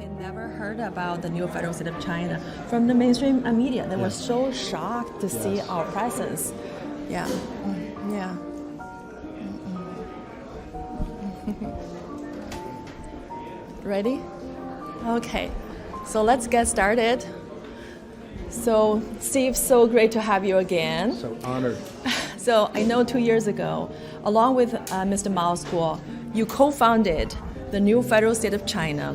They never heard about the new federal state of China from the mainstream media. They were so shocked to see our presence. Yeah. Yeah. Ready? Okay. So let's get started. So Steve, so great to have you again. So honored. So I know 2 years ago, along with Mr. Mao's school, you co-founded the new federal state of China,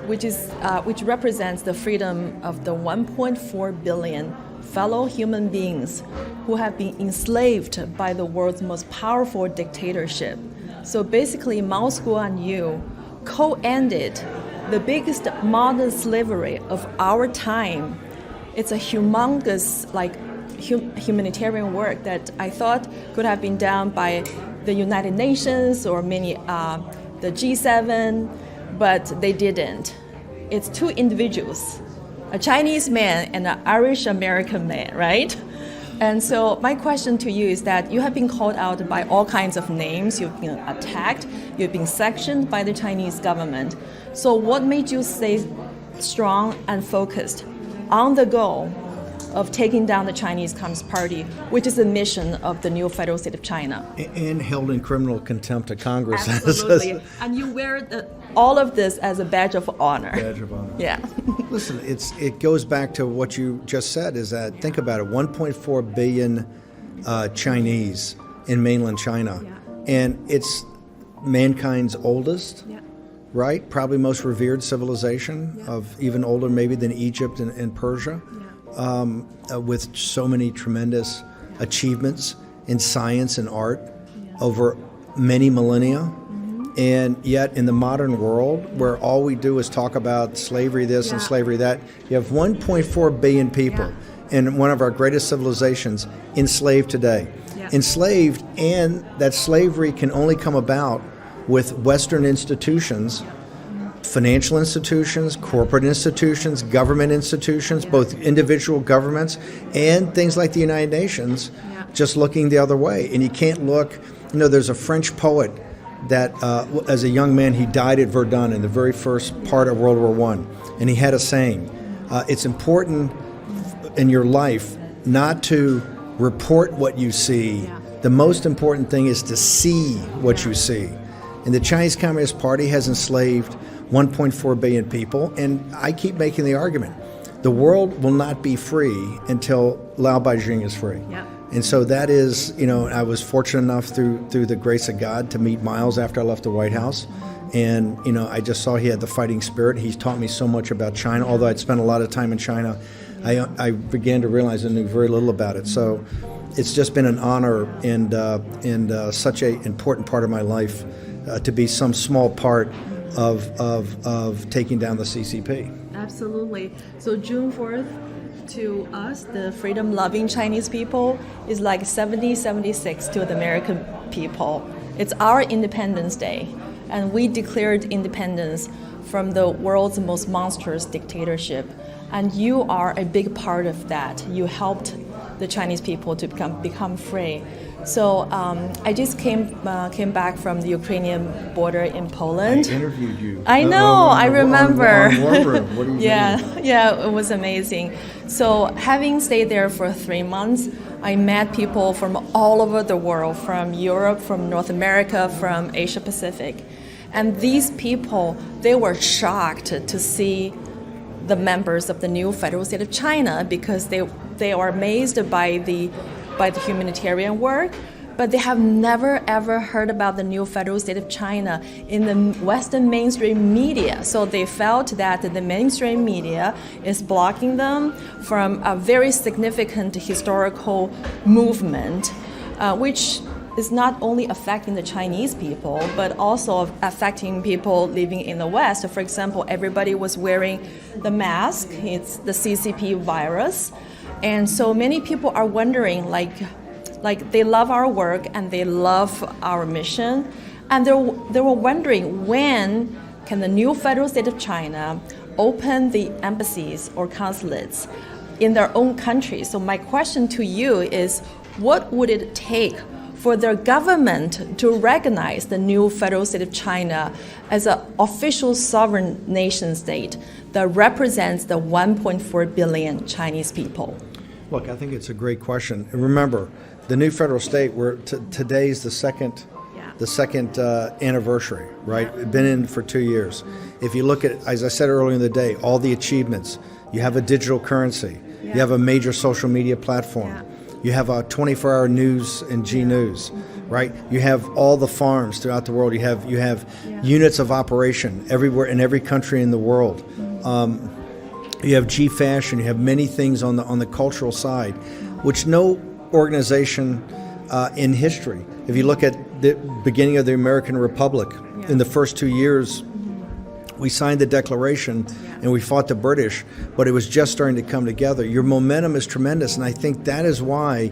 which represents the freedom of the 1.4 billion fellow human beings who have been enslaved by the world's most powerful dictatorship. So basically, Mao's school and you co-ended the biggest modern slavery of our time. It's a humongous, humanitarian work that I thought could have been done by the United Nations or the G7, but they didn't. It's two individuals, a Chinese man and an Irish-American man, right? And so my question to you is that you have been called out by all kinds of names, you've been attacked, you've been sanctioned by the Chinese government. So what made you stay strong and focused on the goal of taking down the Chinese Communist Party, which is the mission of the new federal state of China? And held in criminal contempt of Congress. Absolutely. And you wear all of this as a badge of honor. Badge of honor. Yeah. Listen, it goes back to what you just said, is that, think about it, 1.4 billion Chinese in mainland China. Yeah. And it's mankind's oldest, right? Probably most revered civilization, of even older maybe than Egypt and Persia, with so many tremendous achievements in science and art over many millennia. And yet in the modern world, where all we do is talk about slavery this and slavery that, you have 1.4 billion people in one of our greatest civilizations enslaved today. Enslaved, and that slavery can only come about with Western institutions, financial institutions, corporate institutions, government institutions, both individual governments and things like the United Nations, just looking the other way. And you can't look, there's a French poet that as a young man, he died at Verdun in the very first part of World War I. And he had a saying, it's important in your life not to report what you see. The most important thing is to see what you see. And the Chinese Communist Party has enslaved 1.4 billion people, and I keep making the argument, the world will not be free until Lao Beijing is free. And so that is, I was fortunate enough through the grace of God to meet Miles after I left the White House. And, I just saw he had the fighting spirit. He's taught me so much about China. Although I'd spent a lot of time in China, I began to realize I knew very little about it. So it's just been an honor and such an important part of my life to be some small part of taking down the CCP. Absolutely. So June 4th, to us, the freedom-loving Chinese people, is like 76 to the American people. It's our Independence Day, and we declared independence from the world's most monstrous dictatorship. And you are a big part of that. You helped the Chinese people to become free. So I just came back from the Ukrainian border in Poland. I interviewed you. I know, I remember. On War Room. What do you mean? Yeah, it was amazing. So having stayed there for 3 months, I met people from all over the world, from Europe, from North America, from Asia Pacific. And these people, they were shocked to see the members of the new federal state of China, because they are amazed by the humanitarian work, but they have never ever heard about the new federal state of China in the Western mainstream media. So they felt that the mainstream media is blocking them from a very significant historical movement, which is not only affecting the Chinese people, but also affecting people living in the West. For example, everybody was wearing the mask. It's the CCP virus. And so many people are wondering, like they love our work and they love our mission, and they were wondering, when can the new federal state of China open the embassies or consulates in their own country? So my question to you is, what would it take for their government to recognize the new federal state of China as an official sovereign nation state that represents the 1.4 billion Chinese people? Look, I think it's a great question. And remember, the new federal state, today's the second anniversary, right? Yeah. Been in for 2 years. If you look at, as I said earlier in the day, all the achievements, you have a digital currency, you have a major social media platform, you have a 24-hour news and G News, right? You have all the farms throughout the world. You have units of operation everywhere in every country in the world. You have G Fashion. You have many things on the cultural side, which no organization in history. If you look at the beginning of the American Republic, in the first 2 years, we signed the Declaration and we fought the British, but it was just starting to come together. Your momentum is tremendous, and I think that is why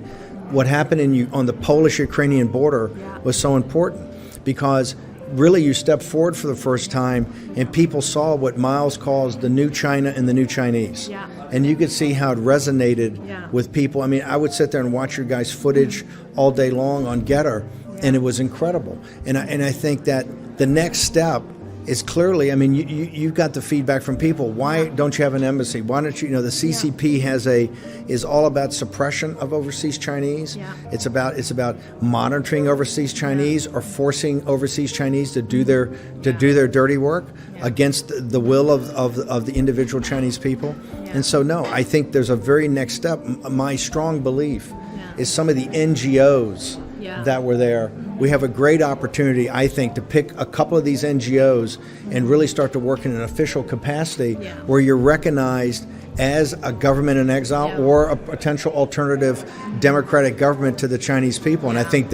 what happened on the Polish-Ukrainian border was so important, because really you stepped forward for the first time and people saw what Miles calls the new China and the new Chinese. Yeah. And you could see how it resonated with people. I mean, I would sit there and watch your guys' footage all day long on Getter, and it was incredible. And I think that the next step is clearly, I mean, you've got the feedback from people. Why don't you have an embassy? Why don't you, the CCP is all about suppression of overseas Chinese. Yeah. It's about monitoring overseas Chinese or forcing overseas Chinese to do their dirty work against the will of the individual Chinese people. And so, no, I think there's a very next step. My strong belief is some of the NGOs that were there. We have a great opportunity, I think, to pick a couple of these NGOs and really start to work in an official capacity where you're recognized as a government in exile or a potential alternative democratic government to the Chinese people. And I think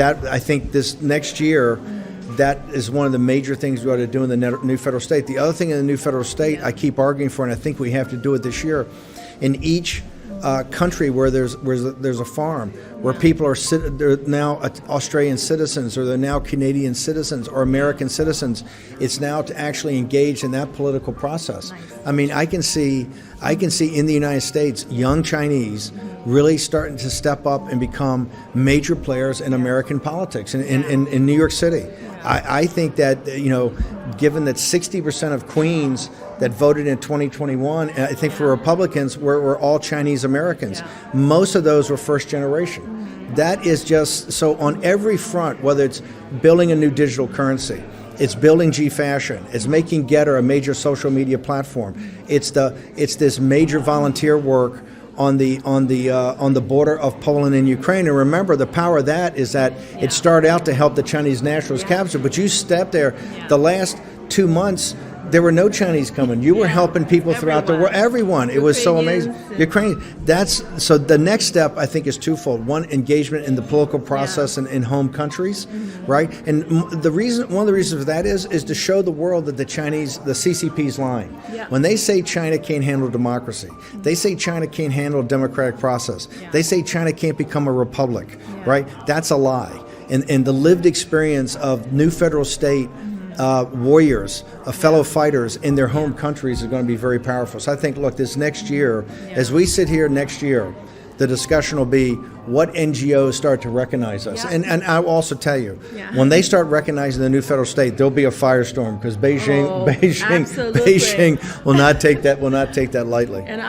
this next year, that is one of the major things we ought to do in the new federal state. The other thing in the new federal state I keep arguing for, and I think we have to do it this year, in each country where there's a farm, where people they're now Australian citizens, or they're now Canadian citizens or American citizens, it's now to actually engage in that political process. I mean, I can see in the United States young Chinese really starting to step up and become major players in American politics in New York City. I think that, given that 60% of Queens that voted in 2021, I think for Republicans, were all Chinese Americans. Most of those were first generation. That is just, so on every front, whether it's building a new digital currency, it's building G Fashion, it's making Getter a major social media platform, it's this major volunteer work on the border of Poland and Ukraine. And remember, the power of that is that it started out to help the Chinese nationalists capture, but you stepped there the last 2 months. There were no Chinese coming. You were helping people throughout the world. Everyone. It was so amazing. Ukraine. So the next step, I think, is twofold. One, engagement in the political process in home countries, right? And one of the reasons for that is to show the world that the CCP's lying. Yeah. When they say China can't handle democracy, they say China can't handle a democratic process. They say China can't become a republic, right? That's a lie. And the lived experience of new federal state warriors, fellow fighters in their home countries is going to be very powerful. So I think, look, this next year, as we sit here next year, the discussion will be what NGOs start to recognize us. And I'll also tell you, when they start recognizing the new federal state, there'll be a firestorm, because Beijing will not take that lightly. And